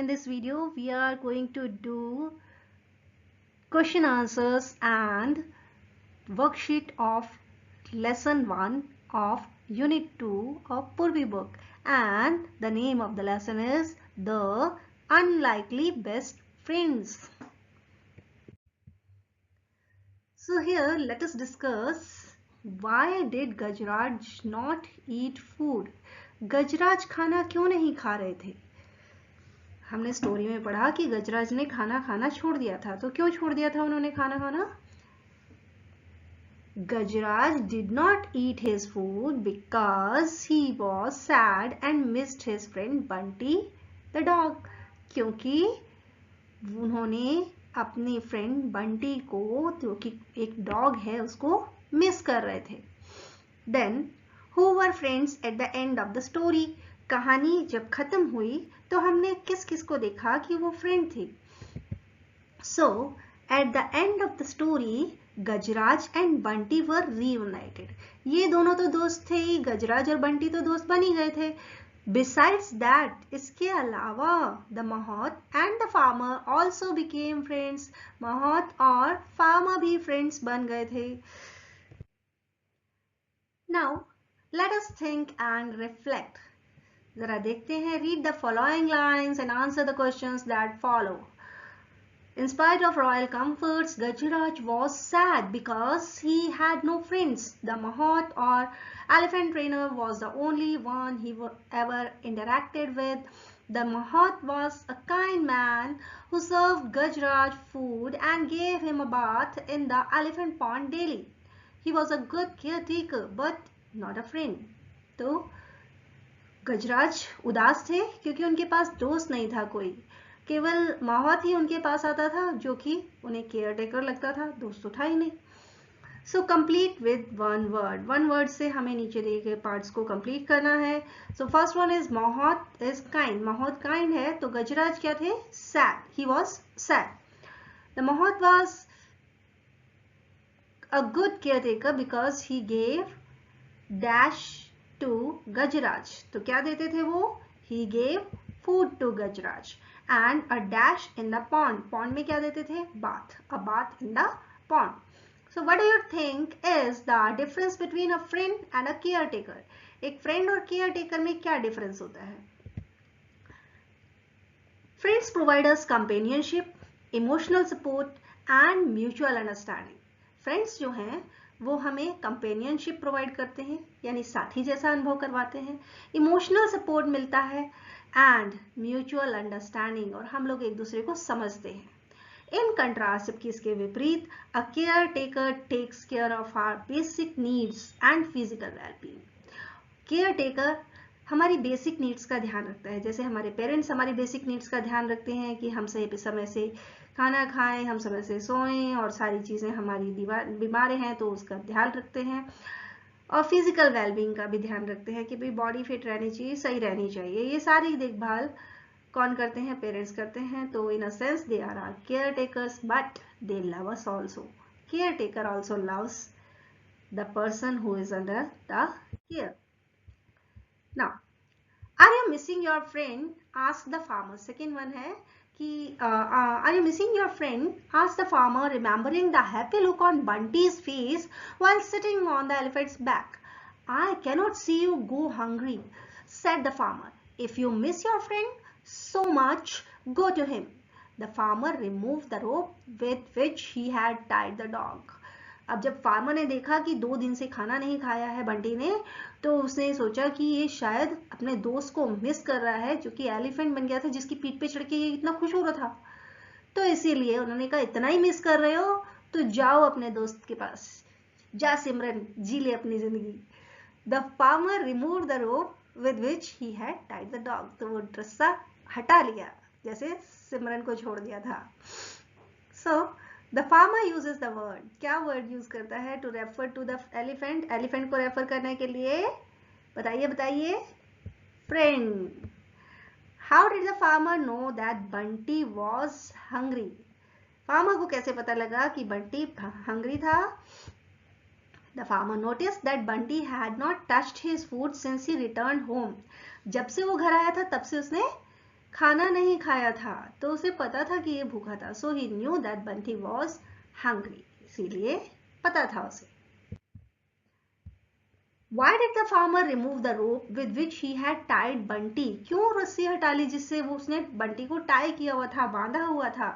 in this video we are going to do question answers and worksheet of lesson 1 of unit 2 of Purvi book, and the name of the lesson is The Unlikely Best Friends. So here let us discuss why did Gajraj not eat food. गजराज खाना क्यों नहीं खा रहे थे? हमने story में पढ़ा कि गजराज ने खाना खाना छोड़ दिया था। तो क्यों छोड़ दिया था उन्होंने खाना खाना? Gajraj did not eat his food because he was sad and missed his friend Bunty the dog. क्योंकि उन्होंने अपने फ्रेंड बंटी को, जो कि एक डॉग है, उसको मिस कर रहे थे। Then who were friends at the end of the story? कहानी जब खत्म हुई तो हमने किस किस को देखा कि वो फ्रेंड थे। So at the end of the story, Gajraj and Bunty were reunited. ये दोनों तो दोस्त थे ही, गजराज और बंटी तो दोस्त बन ही गए थे। Besides that, इसके अलावा the Mahout and the farmer also became friends. Mahout और farmer भी friends बन गए थे। Now let us think and reflect. जरा देखते हैं, read the following lines and answer the questions that follow. In spite of royal comforts, Gajraj was sad because he had no friends. The Mahout or elephant trainer was the only one he ever interacted with. The Mahout was a kind man who served Gajraj food and gave him a bath in the elephant pond daily. He was a good caretaker but not a friend. तो गजराज उदास थे क्योंकि उनके पास दोस्त नहीं था कोई, केवल माहौत ही उनके पास आता था जो कि उन्हें केयर टेकर लगता था, दोस्त तो था ही नहीं। So complete with one word से हमें नीचे दिए गए पार्ट्स को कंप्लीट करना है। So first one is mahout is kind. माहौत काइंड है तो गजराज क्या थे? Sad. He was sad. The mahout was a good caretaker because he gave dash to Gajraj. तो क्या देते थे वो? He gave food to Gajraj and a dash in the pond. Pond में क्या देते थे? Bath. A bath in the pond. So what do you think is the difference between a friend and a care taker? एक friend और care taker में क्या difference होता है? Friends provide us companionship, emotional support and mutual understanding. Friends जो हैं वो हमें कंपेनियनशिप प्रोवाइड करते हैं, यानी साथी जैसा अनुभव करवाते हैं, इमोशनल सपोर्ट मिलता है एंड म्यूचुअल अंडरस्टैंडिंग, और हम लोग एक दूसरे को समझते हैं। इन कंट्रास्ट, जबकि इसके विपरीत, a care taker takes care of our basic needs and physical wellbeing. Care taker हमारी बेसिक नीड्स का ध्यान रखता है, जैसे हमारे पेरेंट्स हमारी बेसिक नीड्स का ध्यान रखते हैं कि हम सही समय से खाना खाएं, हम समय से सोएं, और सारी चीज़ें हमारी बीमार हैं तो उसका ध्यान रखते हैं, और फिजिकल वेलबींग का भी ध्यान रखते हैं कि भाई बॉडी फिट रहनी चाहिए, सही रहनी चाहिए। ये सारी देखभाल कौन करते हैं? पेरेंट्स करते हैं। तो in a sense they are our caretakers but they love us also. Caretaker also loves the person who is under the care. Now, are you missing your friend? Ask the farmer. Second one है कि are you missing your friend? Ask the farmer, remembering the happy look on Bunty's face while sitting on the elephant's back. I cannot see you go hungry, said the farmer. If you miss your friend so much, go to him. The farmer removed the rope with which he had tied the dog. अब जब farmer ने देखा कि 2 दिन से खाना नहीं खाया है बंटी ने, तो उसने सोचा कि ये शायद अपने दोस्त को मिस कर रहा है, जो कि एलिफेंट बन गया था, जिसकी पीठ पे चढ़ के ये इतना खुश हो रहा था। तो इसीलिए उन्होंने कहा, इतना ही मिस कर रहे हो तो जाओ अपने दोस्त के पास, जा सिमरन, जी ले अपनी जिंदगी। The farmer remove the rope with which he had tied the dog. तो वो रस्सा हटा लिया, जैसे सिमरन को छोड़ दिया था। So the farmer uses the word. क्या वर्ड यूज करता है to refer to the elephant? Elephant को रेफर करने के लिए बताइए बताइए। Friend. How did the farmer know that Bunty was hungry? Farmer को कैसे पता लगा कि बंटी हंग्री था? The farmer notice that Bunty had not touched his food since he return home. जब से वो घर आया था तब से उसने खाना नहीं खाया था, तो उसे पता था कि ये भूखा था. So he knew that Bunty was hungry. इसीलिए पता था उसे. Why did the farmer remove the rope with which he had tied Bunty? क्यों रस्सी हटा ली जिससे वो उसने बंटी को टाई किया हुआ था, बांधा हुआ था?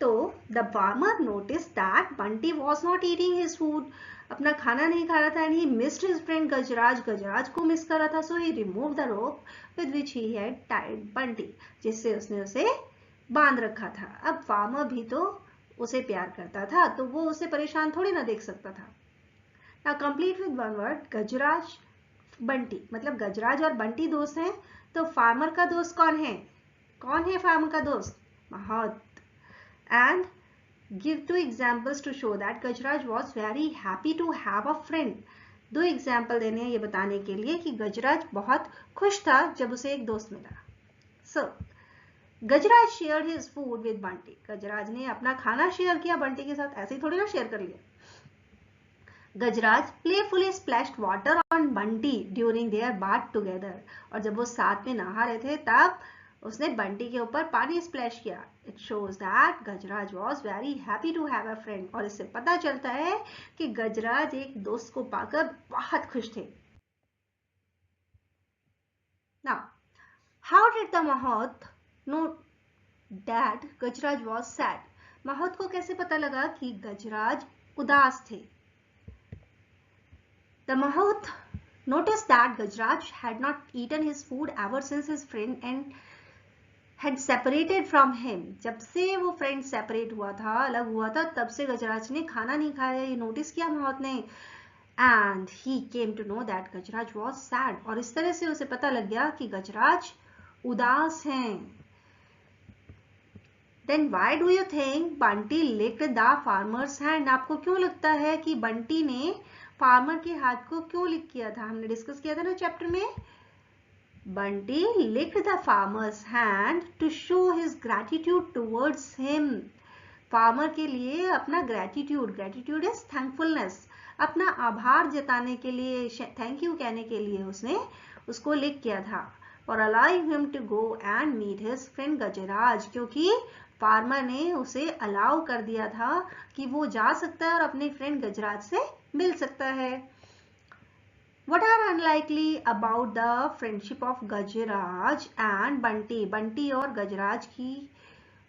तो the farmer noticed that Bunty was not eating his food. अपना खाना नहीं खा रहा था and he missed his friend गजराज. गजराज को मिस कर रहा था. So he removed the rope with which he had tied Bunty. जिससे उसने उसे बांध रखा था. अब फार्मर भी तो उसे प्यार करता था, तो वो उसे परेशान थोड़ी ना देख सकता था. Now complete with one word. गजराज बंटी, मतलब गजराज और बंटी दोस्त हैं. तो फार्मर का दोस्त कौन है? कौन है फार्मर का दोस्त? महत. And give two examples to show that Gajraj was very happy to have a friend. दो एग्जाम्पल देने हैं ये बताने के लिए कि गजराज बहुत खुश था जब उसे एक दोस्त मिला. So, Gajraj shared his food with Bunty. गजराज ने अपना खाना शेयर किया बंटी के साथ, ऐसे ही थोड़ी ना शेयर कर लिया. गजराज playfully splashed water on Bunty during their bath together. और जब वो साथ में नहा रहे थे तब उसने बंटी के ऊपर पानी स्प्लैश किया. It shows that Gajraj was very happy to have a friend. और इससे पता चलता है कि गजराज एक दोस्त को पाकर बहुत खुश थे. Now, how did the Mahout know that Gajraj was sad? माहौत को कैसे पता लगा कि गजराज उदास थे? The Mahout noticed that Gajraj had not eaten his food ever since his friend and had separated from him. जब से वो फ्रेंड सेपरेट हुआ था, अलग हुआ था, तब से गजराज ने खाना नहीं खाया. ये नोटिस किया माहौत ने. And he came to know that Gajraj was sad. और इस तरह से उसे पता लग गया कि गजराज उदास हैं. Then why do you think Bunty licked the farmer's hand? आपको क्यों लगता है कि बंटी ने फार्मर के हाथ को क्यों लिक किया था? हमने डिस्कस किया था ना चैप्टर में. Bunty licked the farmer's hand to show his gratitude towards him. Farmer के लिए अपना ग्रेटिट्यूड इज थैंकफुलनेस, अपना आभार जताने के लिए, थैंक यू कहने के लिए उसने उसको लिक किया था. और allowing him to go and meet his friend गजराज, क्योंकि फार्मर ने उसे अलाउ कर दिया था कि वो जा सकता है और अपने फ्रेंड गजराज से मिल सकता है. What are unlikely about the friendship of Gajraj and Bunty? Bunty और गजराज की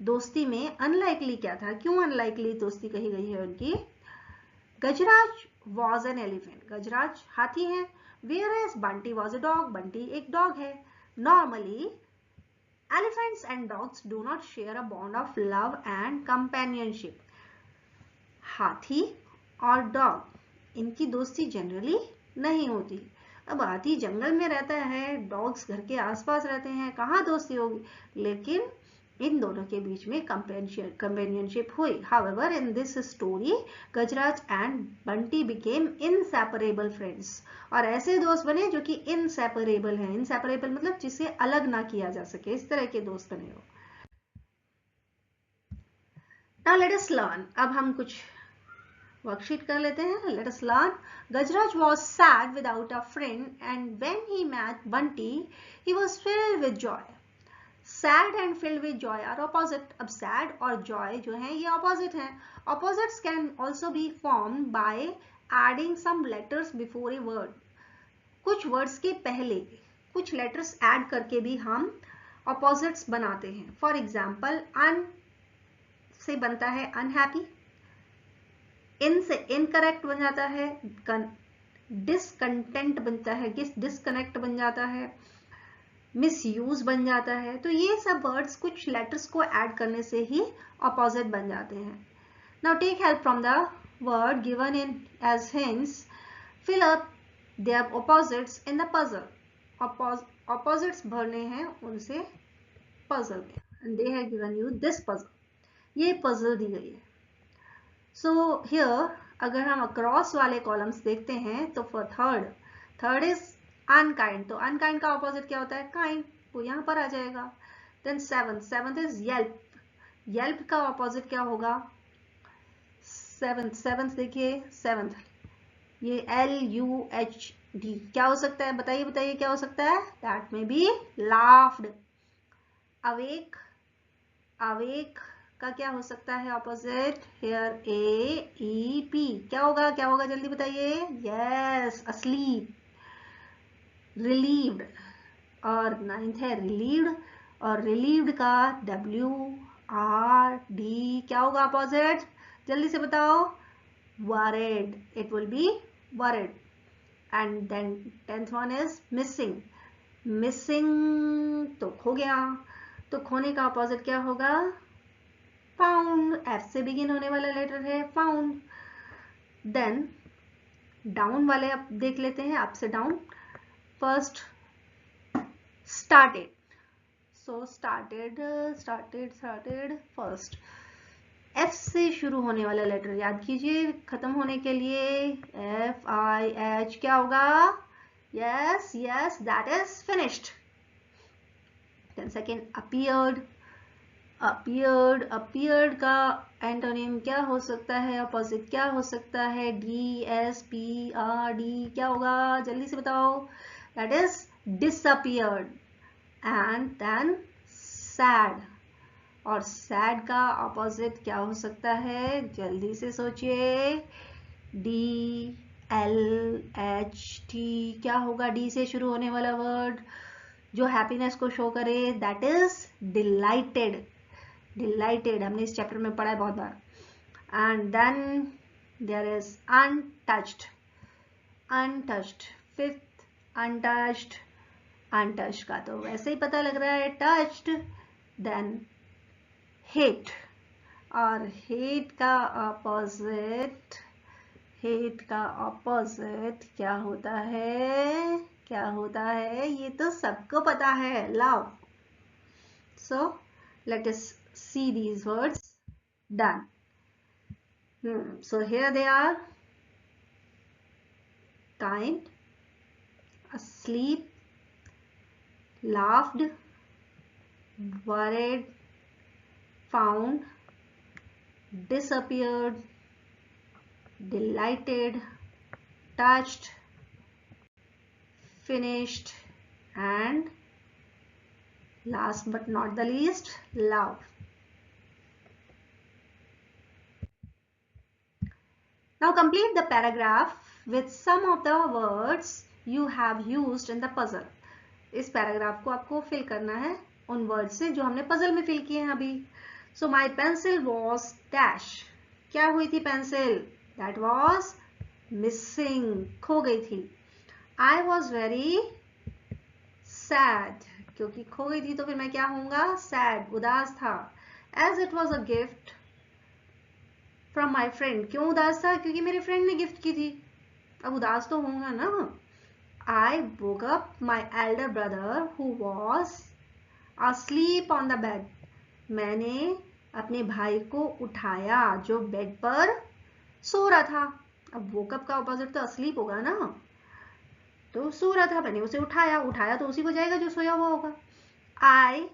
दोस्ती में अनलाइकली क्या था? क्यों अनलाइकली दोस्ती कही गई है उनकी? गजराज was an elephant. गजराज हाथी है. Whereas Bunty was a dog. Bunty एक डॉग है. Normally, elephants and dogs do not share a bond of love and companionship. हाथी और डॉग, इनकी दोस्ती जनरली नहीं होती. अब हाथी जंगल में रहता है, डॉग्स घर के आसपास रहते हैं, कहाँ दोस्ती होगी? लेकिन इन दोनों के बीच में कंपेनियनशिप हुई. However, in this story, Gajraj and Bunty became inseparable friends. और ऐसे दोस्त बने जो कि inseparable हैं. inseparable मतलब जिसे अलग ना किया जा सके, इस तरह के दोस्त बने हो. Now let us learn. अब हम कुछ वर्कशीट कर लेते हैं. Let us learn. Gajraj was sad without a friend, and when he met Bunty, he was filled with joy. Sad and filled with joy are opposite. अब sad और joy जो हैं ये opposite हैं. Opposites can also be formed by adding some letters before a word. कुछ words के पहले कुछ letters add करके भी हम opposites बनाते हैं. For example, un से बनता है unhappy. इन से इनकरेक्ट बन जाता है. डिसकंटेंट बनता है, डिसकनेक्ट बन जाता है. मिसयूज बन जाता है. तो ये सब वर्ड्स कुछ लेटर्स को ऐड करने से ही ऑपोजिट बन जाते हैं. Now take help from the word given in as hints. Fill up their opposites in the puzzle. Opposites भरने हैं उनसे पजल में. And they have given you this puzzle. ये पजल दी गई है. सो हियर अगर हम अक्रॉस वाले कॉलम्स देखते हैं तो फॉर थर्ड इज अनकाइंड. तो अनकाइंड का ऑपोजिट क्या होता है? काइंड. वो यहाँ पर आ जाएगा. Then seventh is yelp. Yelp का ऑपोजिट क्या होगा? सेवंथ देखिए, सेवंथ ये LUH डी क्या हो सकता है, बताइए बताइए क्या हो सकता है, दैट में बी लाफ्ड। अवेक, अवेक का क्या हो सकता है ऑपोजिट, हेयर ए ई पी, क्या होगा क्या होगा जल्दी बताइए, यस asleep। रिलीव्ड, और नाइन्थ है रिलीव्ड, और रिलीव्ड का डब्ल्यू आर डी क्या होगा अपोजिट, जल्दी से बताओ, worried, it will be worried। and then 10th one is missing, missing तो खो गया, तो खोने का अपोजिट क्या होगा, फाउंड, एफ से बिगिन होने वाला लेटर है फाउंड। देन डाउन वाले अब देख लेते हैं, अप से down. First started, so started first, F से शुरू होने वाला लेटर याद कीजिए खत्म होने के लिए, एफ आई एच क्या होगा, yes yes that is finished. Then second appeared, appeared का एंटोनिम क्या हो सकता है, अपोजिट क्या हो सकता है, D S P R D क्या होगा जल्दी से बताओ, that is disappeared. And then sad, और सैड का अपोजिट क्या हो सकता है, जल्दी से सोचिए, डी एल एच टी क्या होगा, डी से शुरू होने वाला वर्ड जो हैप्पीनेस को शो करे, दैट इज डिलाइटेड। डिलाइटेड हमने इस चैप्टर में पढ़ा है बहुत बार। And then there is untouched, untouched fifth, untouched, untouched का तो वैसे ही पता लग रहा है टच्ड। देन हेट, और हेट का अपोजिट, हेट का अपोजिट क्या होता है, क्या होता है, ये तो सबको पता है, love. So let us see these words done. So here they are: kind, asleep, laughed, worried, found, disappeared, delighted, touched, finished, and last but not the least, love. Now complete the paragraph with some of the words you have used in the puzzle. इस paragraph को आपको fill करना है उन word से जो हमने puzzle में फिल किए हैं अभी। सो माई पेंसिल वॉज डैश, क्या हुई थी पेंसिल, दैट वॉज मिसिंग, खो गई थी। आई वॉज वेरी सैड, क्योंकि खो गई थी तो फिर मैं क्या होऊंगा, सैड, उदास था। As it was a gift from my friend, क्यों उदास था, क्योंकि मेरे फ्रेंड ने गिफ्ट की थी, अब उदास तो होऊंगा ना। I woke up my elder brother who was asleep on the bed. मैंने अपने भाई को उठाया जो बेड पर सो रहा था। अब woke up का ऑपोजिट तो asleep होगा ना, तो सो रहा था, मैंने उसे उठाया, उठाया तो उसी को जाएगा जो सोया हुआ होगा। I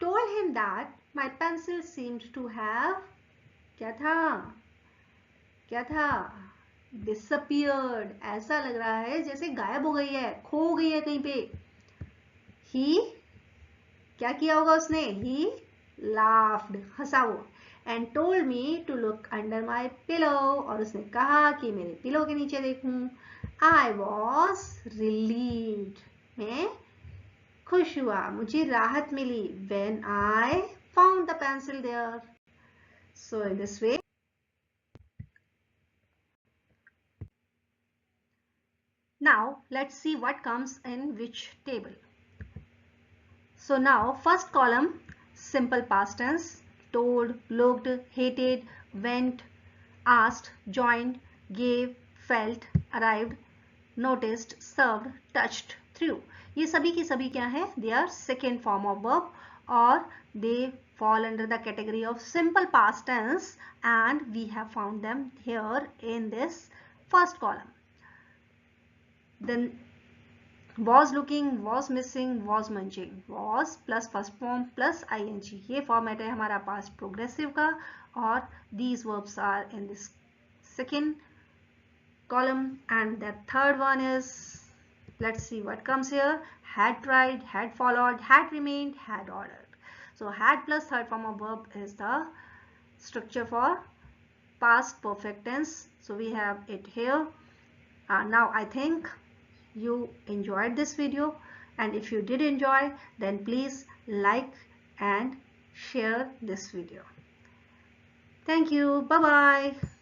told him that my pencil seemed to have क्या था, क्या था, disappeared, ऐसा लग रहा है जैसे गायब हो गई है, खो गई है कहीं पे। He क्या किया होगा उसने, he laughed, हंसा वो, and told me to look under my pillow, और उसने कहा कि मेरे पिलो के नीचे देखूं। I was relieved, मैं खुश हुआ, मुझे राहत मिली, when I found the pencil there. So in this way now let's see what comes in which table. So now first column, simple past tense, told, looked, hated, went, asked, joined, gave, felt, arrived, noticed, served, touched, threw. ये सभी की सभी क्या है, they are second form of verb और they fall under the category of simple past tense and we have found them here in this first column. Then was looking, was missing, was munching, was plus first form plus ing, ये format है हमारा past progressive का और these verbs are in this second column and the third one is Let's see what comes here. Had tried, had followed, had remained, had ordered. So had plus third form of verb is the structure for past perfect tense. So we have it here. Now I think you enjoyed this video, and if you did enjoy, then please like and share this video. Thank you. Bye bye.